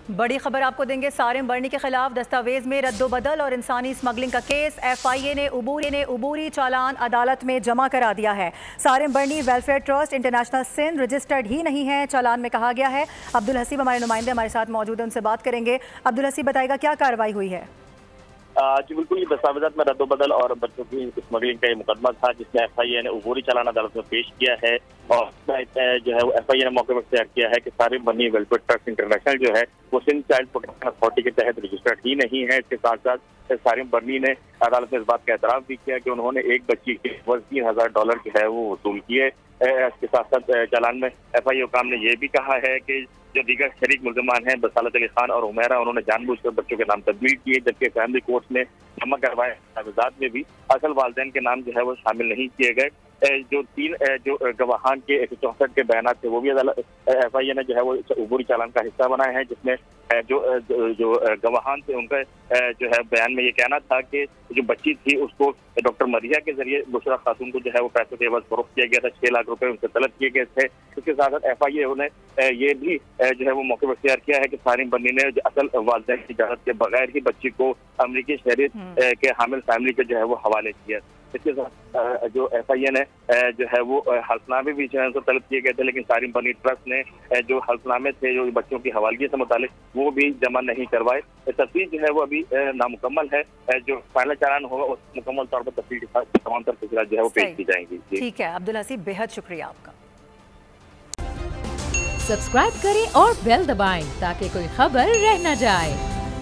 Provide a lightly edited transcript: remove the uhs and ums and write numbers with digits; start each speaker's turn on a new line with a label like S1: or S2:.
S1: बड़ी खबर आपको देंगे। सारिम बर्नी के खिलाफ दस्तावेज में रद्दोबदल और इंसानी स्मगलिंग का केस FIA ने उबूरी चालान अदालत में जमा करा दिया है। Sarim Burney welfare trust international Sindh registered ही नहीं है, चालान में कहा गया है। अब्दुल हसीब हमारे नुमाइंदे हमारे साथ मौजूद है, उनसे बात करेंगे। अब्दुल हसीब बताएगा क्या कार्रवाई हुई है?
S2: जी बिल्कुल, ये दस्तावेजात में रद्दोबदल और बच्चों की स्मगलिंग का ये मुकदमा था जिसमें FIA ने उबूरी चालान अदालत में पेश किया है और जो है वो FIA ने मौके पर तैयार किया है कि Sarim Burney welfare trust international जो है वो सिंध चाइल्ड प्रोटेक्शन अथॉरिटी के तहत रजिस्टर्ड ही नहीं है। इसके साथ साथ सारिम बर्नी ने अदालत में इस बात का एतराफ़ भी किया कि उन्होंने एक बच्ची के $3,000 जो है वो वसूल किए। इसके साथ साथ चालान में FIA हुकाम ने यह भी कहा है कि जो दीगर शरीक मुल्ज़मान हैं बसालत अली खान और उमेरा, उन्होंने जानबूझकर बच्चों के नाम तब्दील किए, जबकि फैमिली कोर्ट में जमा करवाए दस्तावेजात में भी असल वालिदैन के नाम जो है वो शामिल नहीं किए गए। जो तीन जो गवाहान के 164 के बयान थे वो भी अदालत FIA ने जो है वो उबूरी चालान का हिस्सा बनाए हैं, जिसमें जो गवाहान थे उनका जो है बयान में ये कहना था कि जो बच्ची थी उसको डॉक्टर मरिया के जरिए बुशरा खातून को जो है वो पैसों के एवज फरोख्त किया गया था। 6 लाख रुपए उनसे तलब किए गए थे। इसके साथ साथ FIA ने ये भी जो है वो मौके पर तैयार किया है कि सारिम बर्नी ने असल वालिदैन की इजाजत के बगैर ही बच्ची को अमरीकी शहरियत के हामिल फैमिली के जो है वो हवाले किया। इसके साथ जो FIA ने जो है वो हल्फनामे भी जो है उनको तलब किए गए थे, लेकिन सारिम बर्नी ट्रस्ट ने जो हल्फनामे थे जो बच्चों की हवालगी से मुतालिक वो भी जमा नहीं करवाए। तफसील जो है वो अभी नामुकम्मल है। जो फाइनल चालान होगा उस मुकम्मल तौर पर तफसील के साथ तमाम तफसीलात जो है वो पेश की जाएंगी।
S1: ठीक है अब्दुल हसीब, बेहद शुक्रिया आपका।
S3: सब्सक्राइब करें और बेल दबाएं ताकि कोई खबर रह न जाए।